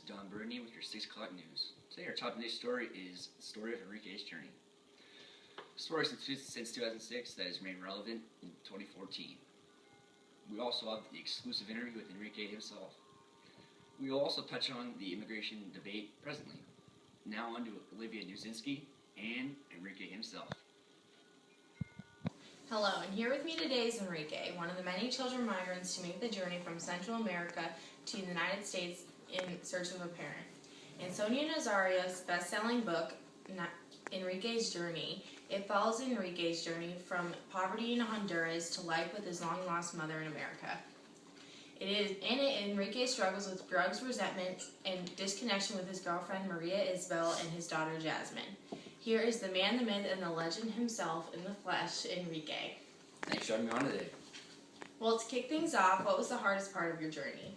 Don Brittany with your 6 o'clock news. Today our top news story is the story of Enrique's journey. The story since 2006 that has remained relevant in 2014. We also have the exclusive interview with Enrique himself. We will also touch on the immigration debate presently. Now on to Olivia Nuzinski and Enrique himself. Hello, and here with me today is Enrique, one of the many children migrants to make the journey from Central America to the United States in search of a parent. In Sonia Nazario's best-selling book, Enrique's Journey, it follows Enrique's journey from poverty in Honduras to life with his long-lost mother in America. Enrique struggles with drugs, resentment, and disconnection with his girlfriend Maria Isabel and his daughter Jasmine. Here is the man, the myth, and the legend himself in the flesh, Enrique. Thanks for having me on today. Well, to kick things off, what was the hardest part of your journey?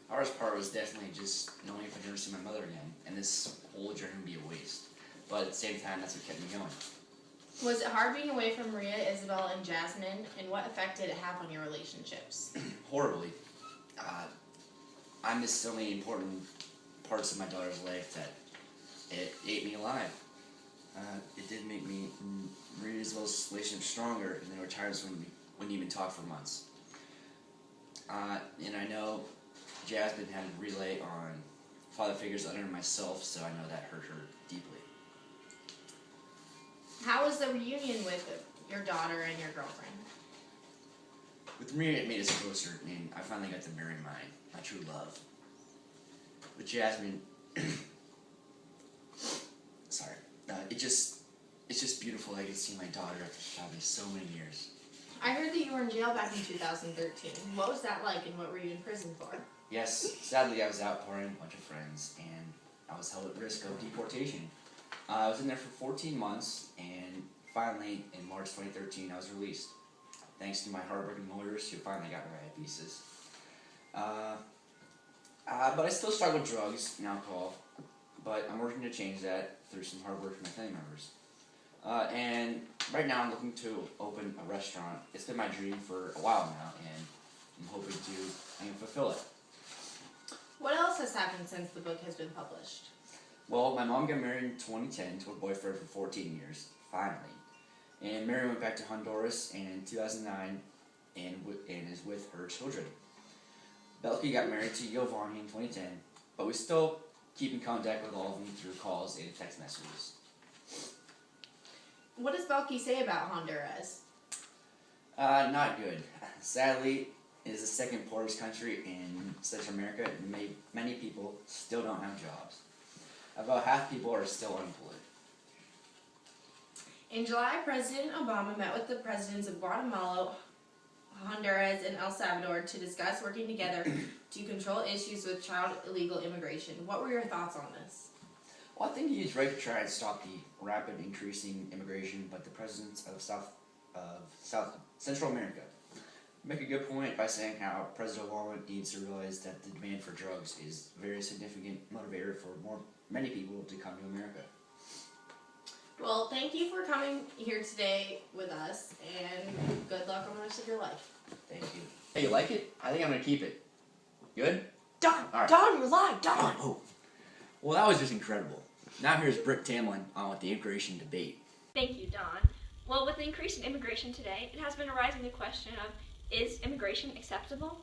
The hardest part was definitely just knowing if I'd never see my mother again, and this whole journey would be a waste. But at the same time, that's what kept me going. Was it hard being away from Maria, Isabel, and Jasmine, and what effect did it have on your relationships? Horribly. I missed so many important parts of my daughter's life that it ate me alive. It did make me Maria Isabel's relationship stronger, and there were times when we wouldn't even talk for months. And I know Jasmine had to relay on father figures other than myself, so I know that hurt her deeply. How was the reunion with your daughter and your girlfriend? With Maria, it made us closer, and I finally got to marry my true love. With Jasmine, sorry, it's just beautiful. I could see my daughter after having so many years. I heard that you were in jail back in 2013. What was that like, and what were you in prison for? Yes, sadly I was out partying with a bunch of friends, and I was held at risk of deportation. I was in there for 14 months, and finally, in March 2013, I was released. Thanks to my hardworking lawyers who finally got me right visas. But I still struggle with drugs and alcohol, but I'm working to change that through some hard work from my family members. And right now I'm looking to open a restaurant. It's been my dream for a while now, and I'm hoping to fulfill it. What else has happened since the book has been published? Well, my mom got married in 2010 to a boyfriend for 14 years, finally. And Mary went back to Honduras in 2009 and is with her children. Belky got married to Giovanni in 2010, but we still keep in contact with all of them through calls and text messages. What does Belky say about Honduras? Not good. Sadly, it is the second poorest country in Central America, and many people still don't have jobs. About half people are still unemployed. In July, President Obama met with the presidents of Guatemala, Honduras, and El Salvador to discuss working together to control issues with child illegal immigration. What were your thoughts on this? Well, I think he's right to try and stop the rapid increasing immigration, but the presidents of Central America make a good point by saying how President Obama needs to realize that the demand for drugs is a very significant motivator for many people to come to America. Well, thank you for coming here today with us, and good luck on the rest of your life. Thank you. Hey, you like it? I think I'm going to keep it. Good? Don! All right. Don, you're live! Don! Oh. Well, that was just incredible. Now here's Britt Tamlin on with the immigration debate. Thank you, Don. Well, with the increase in immigration today, it has been arising the question of, is immigration acceptable?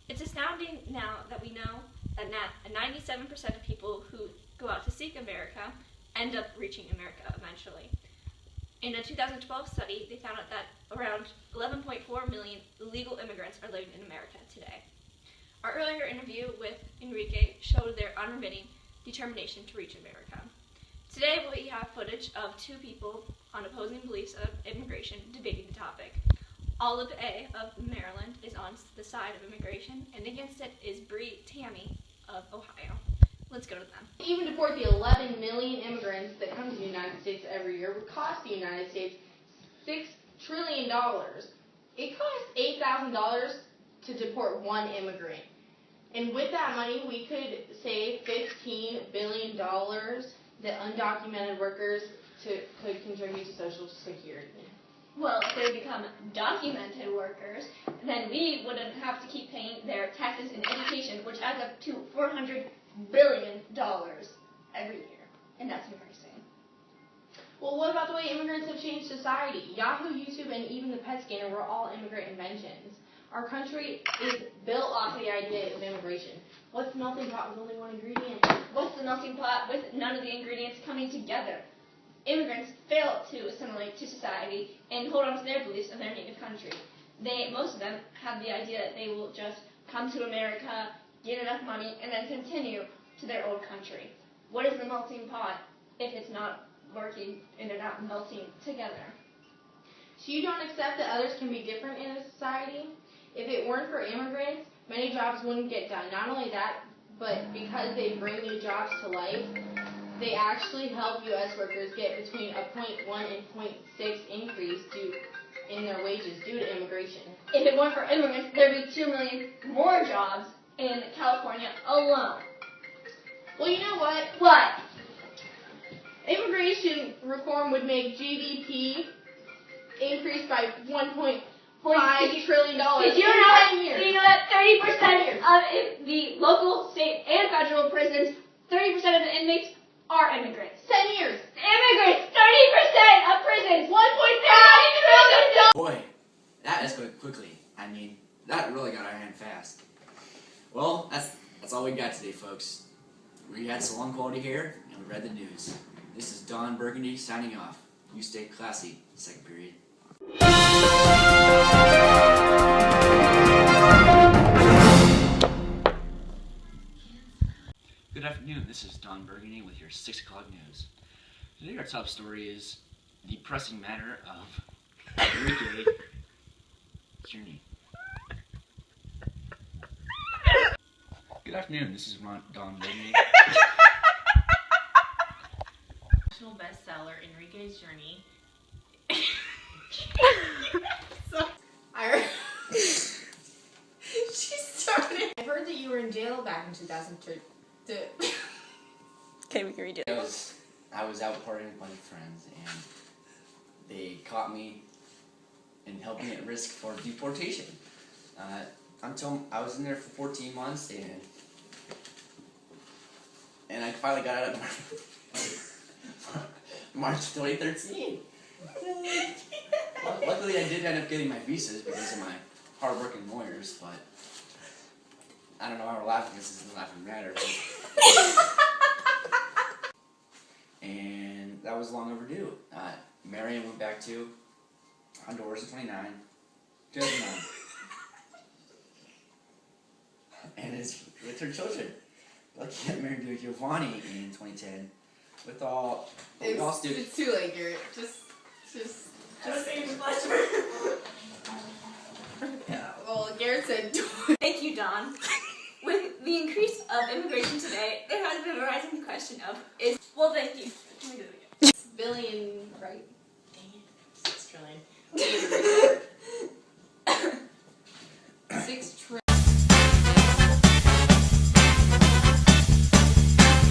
It's astounding now that we know that 97% of people who go out to seek America end up reaching America eventually. In a 2012 study, they found out that around 11.4 million illegal immigrants are living in America today. Our earlier interview with Enrique showed their unremitting determination to reach America. Today we have footage of two people on opposing beliefs of immigration debating the topic. Olive A. of Maryland is on the side of immigration, and against it is Bree Tammy of Ohio. Let's go to them. Even deport the 11 million immigrants that come to the United States every year would cost the United States $6 trillion. It costs $8,000 to deport one immigrant. And with that money, we could save $15 billion that undocumented workers could contribute to Social Security. Well, if they become documented workers, then we wouldn't have to keep paying their taxes and education, which adds up to $400 billion every year, and that's increasing. Well, what about the way immigrants have changed society? Yahoo, YouTube, and even the pet scanner were all immigrant inventions. Our country is built off the idea of immigration. What's the melting pot with only one ingredient? What's the melting pot with none of the ingredients coming together? Immigrants fail to assimilate to society and hold on to their beliefs of their native country. Most of them have the idea that they will just come to America, get enough money, and then continue to their old country. What is the melting pot if it's not working and they're not melting together? So you don't accept that others can be different in a society? If it weren't for immigrants, many jobs wouldn't get done. Not only that, but because they bring new jobs to life, they actually help U.S. workers get between a 0.1 and 0.6 increase in their wages due to immigration. If it weren't for immigrants, there'd be 2 million more jobs in California alone. Well, you know what? What? Immigration reform would make GDP increase by $1.5 trillion Did you in know 10 years. Do you know that 30% of the local, state, and federal prisons, 30% of the inmates are immigrants? 10 years. Immigrants! 30% of prisons! $1.5 trillion! Boy, that escalated quickly. I mean, that really got our hand fast. Well, that's all we got today, folks. We had salon quality hair, and we read the news. This is Don Burgundy signing off. You stay classy, second period. Good afternoon, this is Don Burgundy with your 6 o'clock news. Today our top story is the pressing matter of Enrique journey. Good afternoon, this is Don Burgundy. National bestseller Enrique's Journey. She started. I've heard that you were in jail back in 2002. Okay, we can redo it. I was out partying with my friends, and they caught me and held me at risk for deportation. Until I was in there for 14 months, and I finally got out of March 2013. Luckily, I did end up getting my visas because of my hard-working lawyers, but I don't know why we're laughing. This isn't a laughing matter. And that was long overdue. Marion went back to Honduras in 2009. And is with her children. Lucky got married to Giovanni in 2010. With all students. It's too late, Garrett. Just yeah. Well, Garrett said. Thank you, Don. With the increase of immigration today, there has been a rising question of thank you. Can we do it again? Billion, right? Dang it. 6 trillion.